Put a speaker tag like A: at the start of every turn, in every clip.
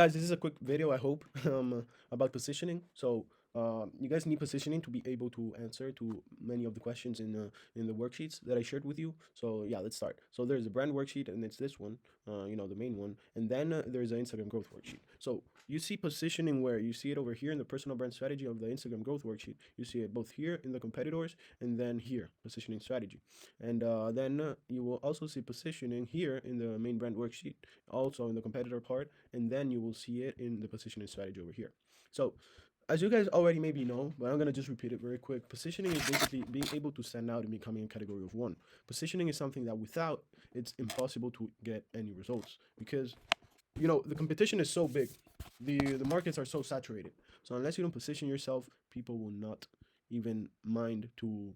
A: Guys, this is a quick video, I hope, about positioning. So you guys need positioning to be able to answer to many of the questions in the worksheets that I shared with you. So yeah, let's start. So there's a brand worksheet, and it's this one, the main one, and then there's an Instagram growth worksheet. So you see positioning where you see it over here in the personal brand strategy of the Instagram growth worksheet. You see it both here in the competitors, and then here positioning strategy, and then you will also see positioning here in the main brand worksheet, also in the competitor part, and then you will see it in the positioning strategy over here. So as you guys already maybe know, but I'm gonna just repeat it very quick. Positioning is basically being able to stand out and becoming a category of one. Positioning is something that without it's impossible to get any results because the competition is so big, the markets are so saturated. So unless you don't position yourself, people will not even mind to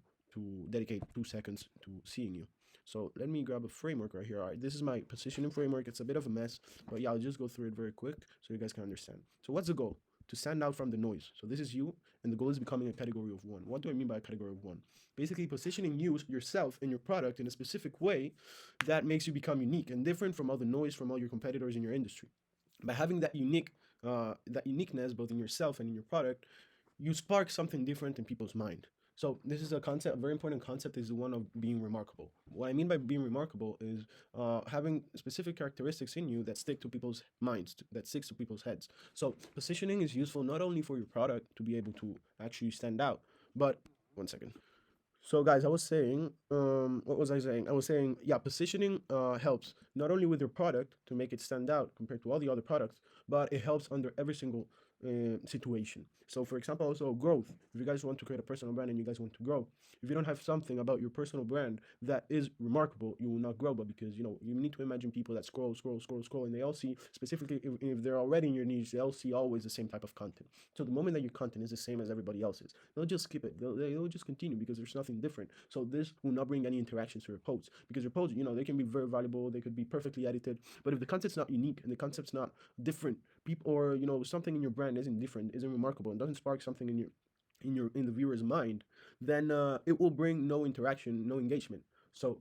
A: dedicate 2 seconds to seeing you. So let me grab a framework right here. All right, this is my positioning framework. It's a bit of a mess, but yeah, I'll just go through it very quick so you guys can understand. So what's the goal? To stand out from the noise. So this is you, and the goal is becoming a category of one. What do I mean by a category of one? Basically positioning you yourself and your product in a specific way that makes you become unique and different from all the noise from all your competitors in your industry. By having that uniqueness both in yourself and in your product, you spark something different in people's mind. So this is a concept, a very important concept, is the one of being remarkable. What I mean by being remarkable is having specific characteristics in you that stick to people's minds, that sticks to people's heads. So positioning is useful not only for your product to be able to actually stand out, but one second. So guys, I was saying, what was I saying? I was saying, yeah, positioning helps not only with your product to make it stand out compared to all the other products, but it helps under every single situation. So for example, also growth. If you guys want to create a personal brand and you guys want to grow, if you don't have something about your personal brand that is remarkable, you will not grow. But because you need to imagine people that scroll, and they all see specifically if they're already in your niche, they all see always the same type of content. So the moment that your content is the same as everybody else's, they'll just skip it. They'll just continue because there's nothing different. So this will not bring any interactions to your posts because your posts, they can be very valuable. They could be perfectly edited, but if the content's not unique and the concept's not different, people or something in your brand isn't different, isn't remarkable, and doesn't spark something in the viewer's mind, then it will bring no interaction, no engagement. So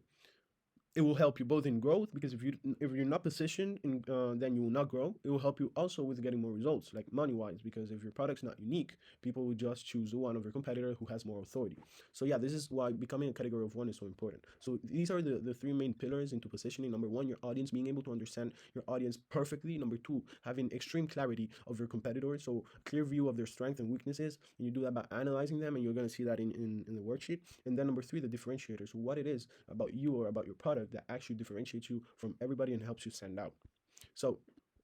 A: it will help you both in growth because if you're not positioned in, then you will not grow. It will help you also with getting more results, like money wise, because if your product's not unique, people will just choose the one of your competitor who has more authority. So yeah, this is why becoming a category of one is so important. So these are the three main pillars into positioning. Number one, your audience, being able to understand your audience perfectly. Number two, having extreme clarity of your competitors, so clear view of their strengths and weaknesses, and you do that by analyzing them, and you're going to see that in the worksheet. And then number three, the differentiators, so what it is about you or about your product that actually differentiates you from everybody and helps you stand out. So,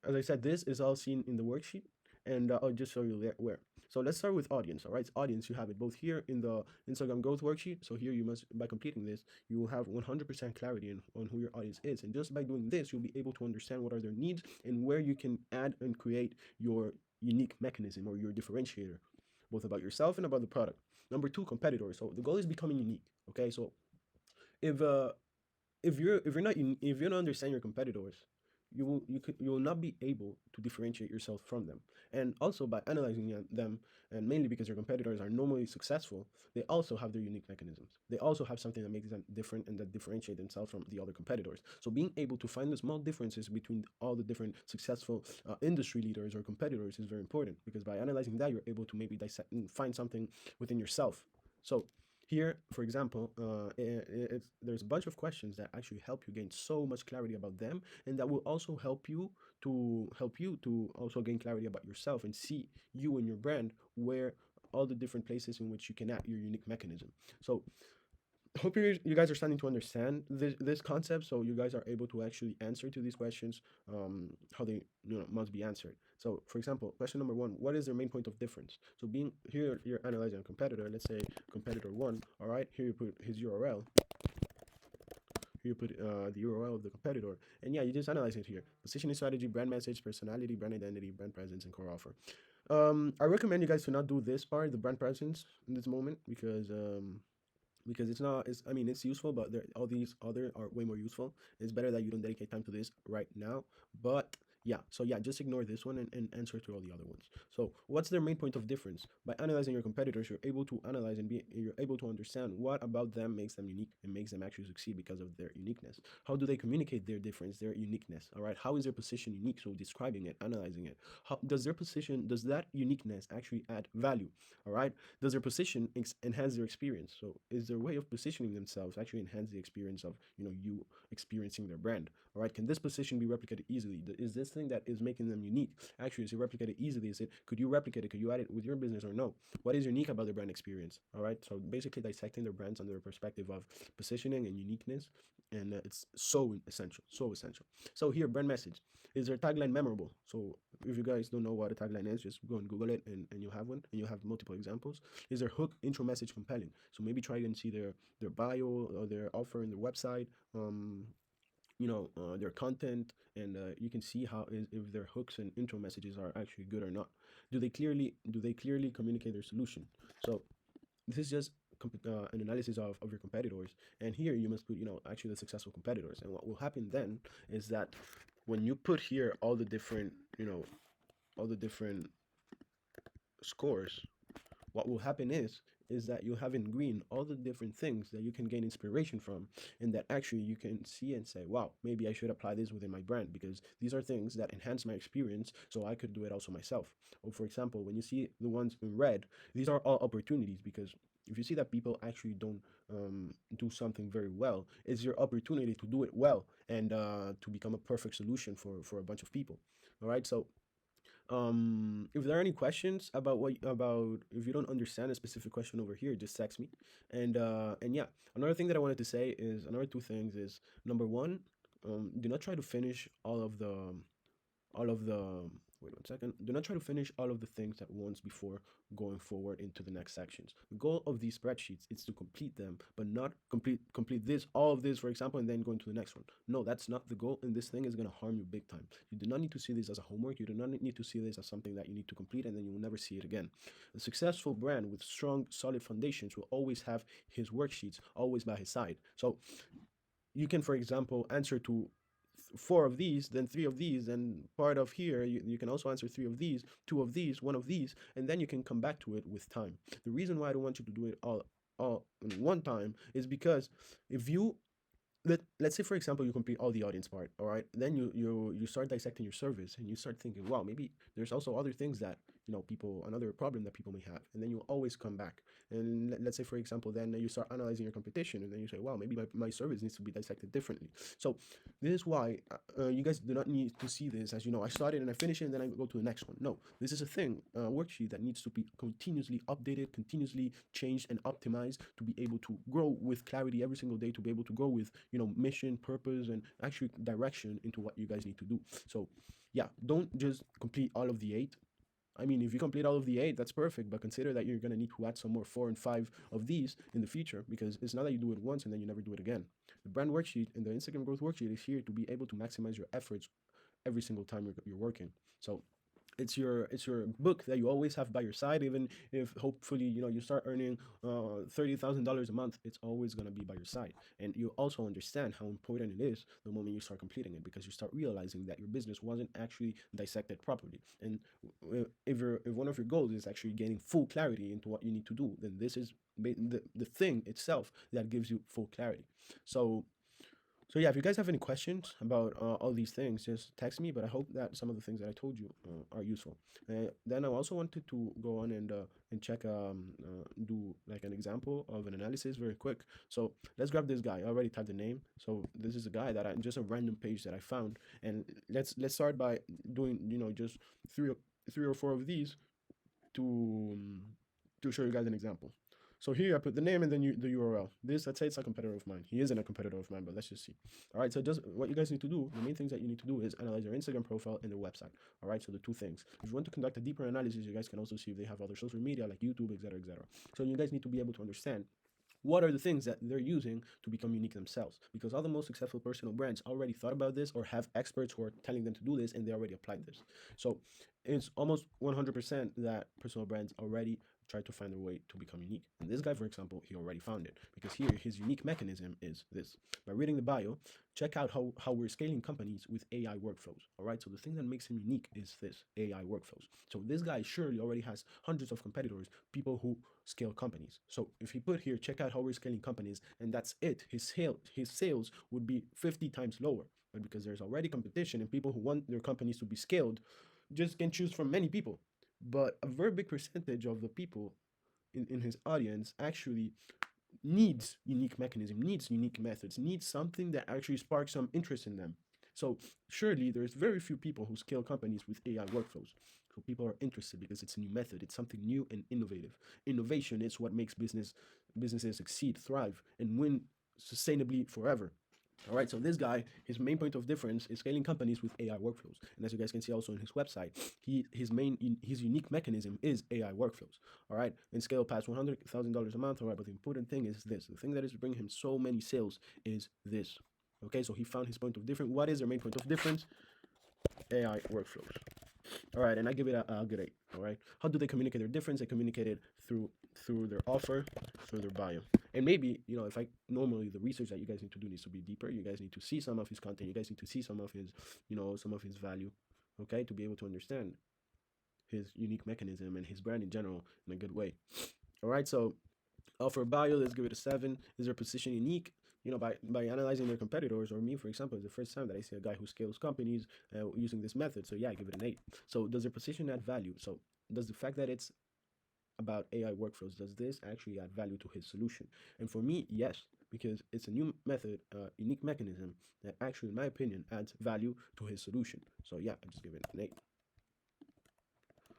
A: as I said, this is all seen in the worksheet, and I'll just show you where. So let's start with audience. All right, audience, you have it both here in the Instagram growth worksheet. So here you must, by completing this, you will have 100% clarity on who your audience is, and just by doing this, you'll be able to understand what are their needs and where you can add and create your unique mechanism or your differentiator, both about yourself and about the product. Number two, competitors. So the goal is becoming unique. Okay, so if uh if you don't understand your competitors, you will not be able to differentiate yourself from them. And also by analyzing them, and mainly because your competitors are normally successful, they also have their unique mechanisms. They also have something that makes them different and that differentiate themselves from the other competitors. So being able to find the small differences between all the different successful industry leaders or competitors is very important, because by analyzing that, you're able to maybe dissect and find something within yourself. So here, for example, there's a bunch of questions that actually help you gain so much clarity about them, and that will also help you to also gain clarity about yourself and see you and your brand, where all the different places in which you can add your unique mechanism. So hope you guys are starting to understand this concept, so you guys are able to actually answer to these questions, how they must be answered. So for example, question number one, what is their main point of difference? So being here, you're analyzing a competitor, let's say competitor one. All right, here you put his URL, here you put the URL of the competitor, and yeah, you just analyze it here: positioning strategy, brand message, personality, brand identity, brand presence, and core offer. I recommend you guys to not do this part, the brand presence, in this moment, because it's not, it's, I mean, it's useful, but all these other are way more useful. It's better that you don't dedicate time to this right now, but Yeah, so yeah, just ignore this one and answer to all the other ones. So what's their main point of difference? By analyzing your competitors, you're able to analyze and you're able to understand what about them makes them unique and makes them actually succeed because of their uniqueness. How do they communicate their difference, their uniqueness? All right, how is their position unique? So describing it, analyzing it. How does their position, does that uniqueness actually add value? All right, does their position enhance their experience? So is their way of positioning themselves actually enhance the experience of you experiencing their brand? All right, can this position be replicated easily? Is this thing that is making them unique actually, is it replicated easily? Is it, could you replicate it? Could you add it with your business or no? What is unique about the brand experience? All right, so basically dissecting their brands under a perspective of positioning and uniqueness, and it's so essential, so essential. So here, brand message. Is their tagline memorable? So if you guys don't know what a tagline is, just go and Google it, and you have one, and you have multiple examples. Is their hook intro message compelling? So maybe try and see their bio or their offer in their website, their content, and you can see how is if their hooks and intro messages are actually good or not. Do they clearly communicate their solution? So this is just an analysis of your competitors, and here you must put actually the successful competitors. And what will happen then is that when you put here all the different scores, what will happen is that you have in green all the different things that you can gain inspiration from, and that actually you can see and say, wow, maybe I should apply this within my brand, because these are things that enhance my experience, so I could do it also myself. Or for example, when you see the ones in red, these are all opportunities, because if you see that people actually don't do something very well, it's your opportunity to do it well, and to become a perfect solution for a bunch of people. All right, so if there are any questions about if you don't understand a specific question over here, just text me. And yeah, another thing that I wanted to say is, another two things is, number one, do not try to finish all of the wait one second, do not try to finish all of the things at once before going forward into the next sections. The goal of these spreadsheets is to complete them, but not complete this, all of this, for example, and then go into the next one. No, that's not the goal, and this thing is going to harm you big time. You do not need to see this as a homework. You do not need to see this as something that you need to complete and then you will never see it again. A successful brand with strong solid foundations will always have his worksheets always by his side. So you can, for example, answer to four of these, then three of these, and part of here, you can also answer three of these, two of these, one of these, and then you can come back to it with time. The reason why I don't want you to do it all in one time is because if you let's say, for example, you complete all the audience part, all right, then you start dissecting your service, and you start thinking, wow, maybe there's also other things that people, another problem that people may have, and then you always come back. And let's say, for example, then you start analyzing your competition, and then you say, wow, maybe my service needs to be dissected differently. So this is why you guys do not need to see this as, I started and I finish it and then I go to the next one. No, this is a thing, worksheet that needs to be continuously updated, continuously changed and optimized, to be able to grow with clarity every single day, to be able to grow with mission, purpose, and actually direction into what you guys need to do. So yeah, don't just complete all of the eight. I mean, if you complete all of the eight, that's perfect, but consider that you're going to need to add some more four and five of these in the future, because it's not that you do it once and then you never do it again. The brand worksheet and the Instagram growth worksheet is here to be able to maximize your efforts every single time you're working. So it's your book that you always have by your side, even if hopefully you start earning $30,000 a month. It's always going to be by your side, and you also understand how important it is the moment you start completing it, because you start realizing that your business wasn't actually dissected properly. And if one of your goals is actually gaining full clarity into what you need to do, then this is the thing itself that gives you full clarity. So yeah, if you guys have any questions about all these things, just text me. But I hope that some of the things that I told you are useful. Then I also wanted to go on and check do like an example of an analysis very quick. So let's grab this guy. I already typed the name. So this is a guy that I just a random page that I found, and let's start by doing just three or four of these to to show you guys an example. So here I put the name and then the URL. This, let's say it's a competitor of mine. He isn't a competitor of mine, but let's just see. All right, so just what you guys need to do, the main things that you need to do is analyze their Instagram profile and their website. All right, so the two things. If you want to conduct a deeper analysis, you guys can also see if they have other social media like YouTube, etc., etc. So you guys need to be able to understand what are the things that they're using to become unique themselves, because all the most successful personal brands already thought about this or have experts who are telling them to do this, and they already applied this. So it's almost 100% that personal brands already try to find a way to become unique. And this guy, for example, he already found it, because here his unique mechanism is this. By reading the bio, check out how we're scaling companies with AI workflows. All right. So the thing that makes him unique is this AI workflows. So this guy surely already has hundreds of competitors, people who scale companies. So if he put here, check out how we're scaling companies, and that's it, his sales would be 50 times lower. But because there's already competition and people who want their companies to be scaled just can choose from many people. But a very big percentage of the people in his audience actually needs unique mechanism, needs unique methods, needs something that actually sparks some interest in them. So surely there's very few people who scale companies with AI workflows. So people are interested because it's a new method, it's something new and innovative. Innovation is what makes businesses succeed, thrive, and win sustainably forever. All right, so this guy, his main point of difference is scaling companies with AI workflows. And as you guys can see also in his website, his unique mechanism is AI workflows. All right, and scale past $100,000 a month. All right, but the important thing is this: the thing that is bringing him so many sales is this. Okay, so he found his point of difference. What is their main point of difference? AI workflows. All right, and I give it a good 8. All right, how do they communicate their difference? They communicate it through their offer, through their bio. And maybe, if I normally, the research that you guys need to do needs to be deeper. You guys need to see some of his content. You guys need to see some of his, some of his value, okay, to be able to understand his unique mechanism and his brand in general in a good way. All right, so for bio, let's give it a 7. Is their position unique? By analyzing their competitors, or me, for example, is the first time that I see a guy who scales companies using this method. So yeah, I give it an 8. So does their position add value? So does the fact that it's about AI workflows, does this actually add value to his solution? And for me, yes, because it's a new method, unique mechanism that actually, in my opinion, adds value to his solution. So yeah, I just give it an 8.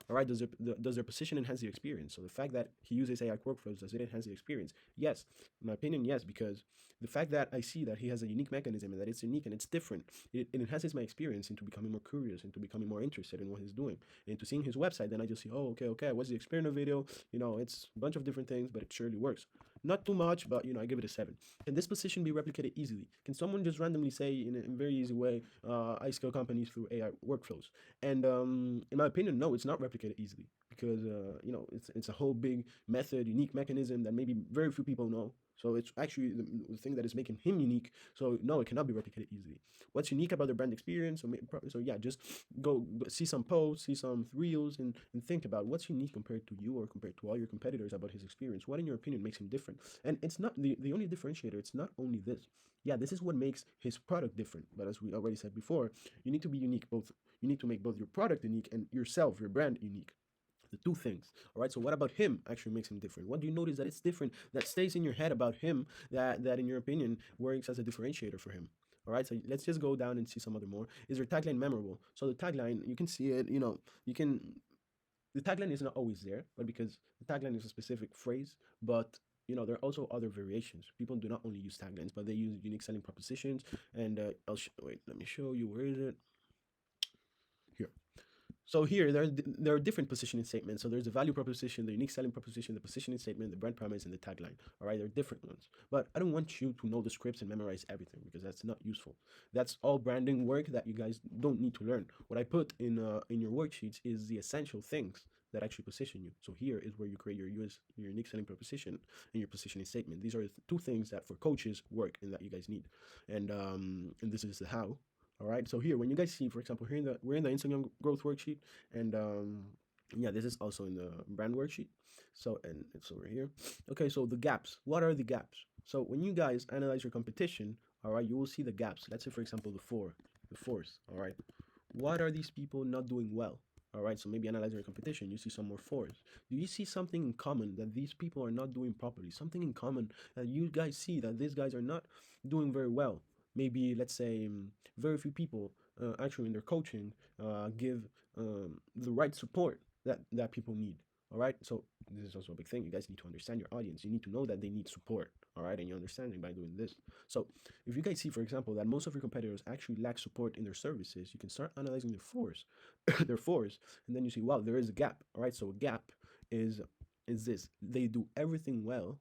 A: All right, does their position enhance the experience? So the fact that he uses AI workflows, does it enhance the experience? Yes, in my opinion, yes, because the fact that I see that he has a unique mechanism and that it's unique and it's different, it enhances my experience into becoming more curious, into becoming more interested in what he's doing, and to seeing his website. Then I just see, oh, okay, what's the experiment video? It's a bunch of different things, but it surely works. Not too much, but I give it a 7. Can this position be replicated easily? Can someone just randomly say in a very easy way, I scale companies through AI workflows? And in my opinion, no, it's not replicated easily, because it's a whole big method, unique mechanism that maybe very few people know. So it's actually the thing that is making him unique. So no, it cannot be replicated easily. What's unique about the brand experience? So yeah, just go see some posts, see some reels, and think about what's unique compared to you or compared to all your competitors about his experience. What, in your opinion, makes him different? And it's not the only differentiator. It's not only this. Yeah, this is what makes his product different. But as we already said before, you need to be unique. You need to make both your product unique and yourself, your brand, unique. The two things. All right. So what about him actually makes him different? What do you notice that it's different, that stays in your head about him, that in your opinion works as a differentiator for him? All right. So let's just go down and see some other more. Is your tagline memorable? So the tagline, you can see it. You can. The tagline is not always there, but because the tagline is a specific phrase, but there are also other variations. People do not only use taglines, but they use unique selling propositions. And wait, let me show you. Where is it? Here. So here, there are different positioning statements. So there's the value proposition, the unique selling proposition, the positioning statement, the brand promise, and the tagline. All right, there are different ones. But I don't want you to know the scripts and memorize everything, because that's not useful. That's all branding work that you guys don't need to learn. What I put in your worksheets is the essential things that actually position you. So here is where you create your unique selling proposition and your positioning statement. These are the two things that for coaches work and that you guys need. And this is the how. All right. So here, when you guys see, for example, we're in the Instagram growth worksheet, and yeah, this is also in the brand worksheet. So, and it's over here. Okay. So the gaps. What are the gaps? So when you guys analyze your competition, all right, you will see the gaps. Let's say, for example, the fours. All right. What are these people not doing well? All right. So maybe analyzing your competition, you see some more fours. Do you see something in common that these people are not doing properly? Something in common that you guys see that these guys are not doing very well? Maybe, let's say, very few people actually in their coaching give the right support that people need. All right. So this is also a big thing. You guys need to understand your audience. You need to know that they need support. All right. And you're understanding by doing this. So if you guys see, for example, that most of your competitors actually lack support in their services, you can start analyzing their fours, their fours, and then you see, wow, there is a gap. All right. So a gap is this: they do everything well,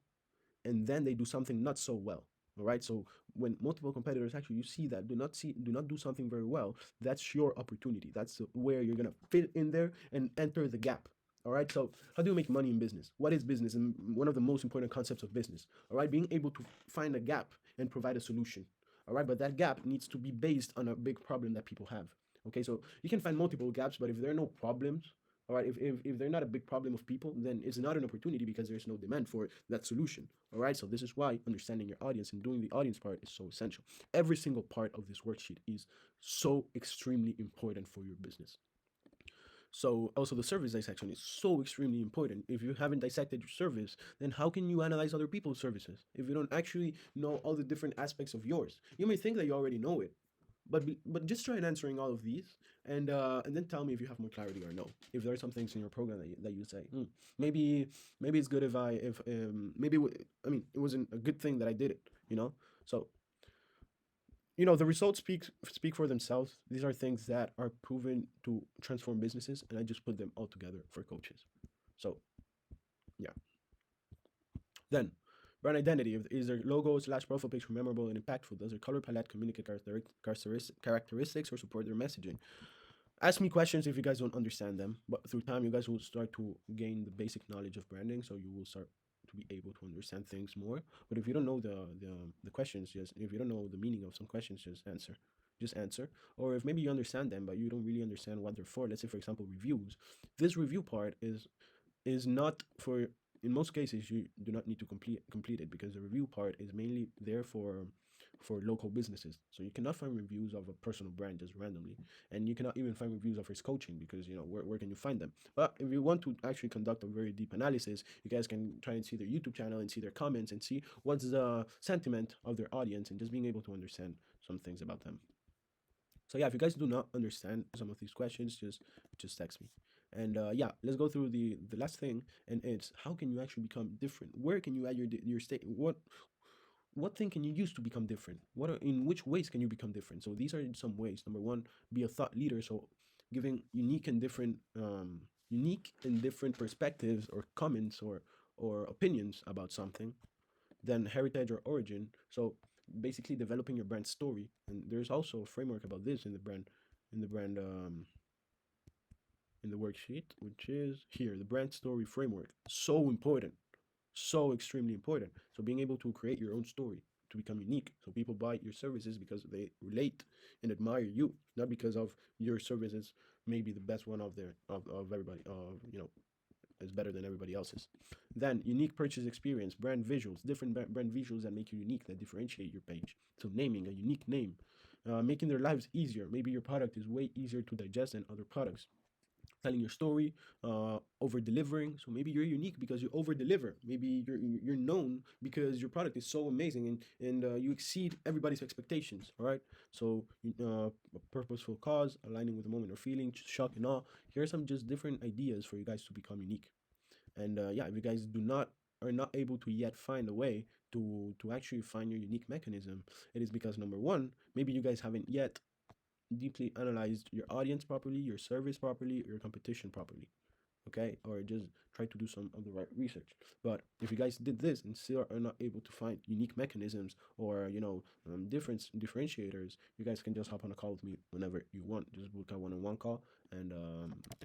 A: and then they do something not so well. All right. So when multiple competitors actually you see that do not do something very well, that's your opportunity. That's where you're gonna fit in there and enter the gap. All right. So, how do you make money in business? What is business? And one of the most important concepts of business. All right. Being able to find a gap and provide a solution. All right. But that gap needs to be based on a big problem that people have. Okay. So, you can find multiple gaps, but if there are no problems, all right, if they're not a big problem of people, then it's not an opportunity because there's no demand for that solution. All right. So, this is why understanding your audience and doing the audience part is so essential. Every single part of this worksheet is so extremely important for your business. So also the service dissection is so extremely important. If you haven't dissected your service, then how can you analyze other people's services? If you don't actually know all the different aspects of yours, you may think that you already know it, but just try and answering all of these, and then tell me if you have more clarity or no. If there are some things in your program that you say, maybe maybe it's good if I if maybe I mean it wasn't a good thing that I did it, you know. So the results speak for themselves. These are things that are proven to transform businesses, and I just put them all together for coaches. So yeah. Then brand identity: is their logo slash profile picture memorable and impactful? Does their color palette communicate characteristics or support their messaging? Ask me questions if you guys don't understand them, but through time you guys will start to gain the basic knowledge of branding, so you will start to be able to understand things more. But if you don't know the questions, just if you don't know the meaning of some questions, just answer. Or if maybe you understand them but you don't really understand what they're for, let's say for example reviews, this review part is not for, in most cases you do not need to complete it, because the review part is mainly there for local businesses. So you cannot find reviews of a personal brand just randomly, and you cannot even find reviews of his coaching, because where can you find them? But if you want to actually conduct a very deep analysis, you guys can try and see their YouTube channel and see their comments and see what's the sentiment of their audience, and just being able to understand some things about them. So yeah, if you guys do not understand some of these questions, just text me. And yeah, let's go through the last thing, and it's how can you actually become different? Where can you add your state? What thing can you use to become different? In which ways can you become different? So these are some ways. Number one, be a thought leader. So giving unique and different perspectives or comments or opinions about something. Then heritage or origin. So basically developing your brand story. And there's also a framework about this in the brand in the worksheet, which is here, the brand story framework. So important, so extremely important. So being able to create your own story to become unique, so people buy your services because they relate and admire you, not because of your services maybe the best one of everybody, is better than everybody else's. Then unique purchase experience, brand visuals, different brand visuals that make you unique, that differentiate your page. So naming a unique name, making their lives easier. Maybe your product is way easier to digest than other products. Telling your story, over delivering. So maybe you're unique because you over deliver. Maybe you're known because your product is so amazing, and you exceed everybody's expectations. All right. So a purposeful cause, aligning with the moment or feeling, shock and awe. Here are some just different ideas for you guys to become unique. And yeah, if you guys are not able to yet find a way to actually find your unique mechanism, it is because number one, maybe you guys haven't yet deeply analyzed your audience properly, your service properly, your competition properly. Okay, or just try to do some of the right research. But if you guys did this and still are not able to find unique mechanisms or differentiators, you guys can just hop on a call with me whenever you want. Just book a one-on-one call, and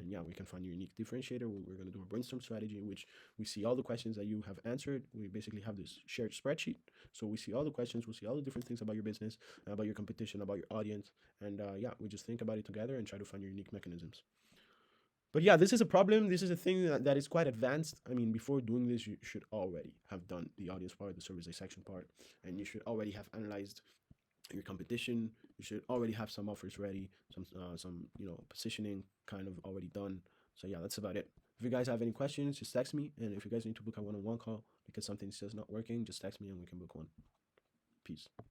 A: yeah, we can find your unique differentiator. We're gonna do a brainstorm strategy in which we see all the questions that you have answered. We basically have this shared spreadsheet, so we see all the questions, we see all the different things about your business, about your competition, about your audience, and yeah, we just think about it together and try to find your unique mechanisms. But yeah, this is a problem. This is a thing that is quite advanced. I mean, before doing this, you should already have done the audience part, the service dissection part, and you should already have analyzed your competition. You should already have some offers ready, some positioning kind of already done. So yeah, that's about it. If you guys have any questions, just text me. And if you guys need to book a one-on-one call because something's just not working, just text me and we can book one. Peace.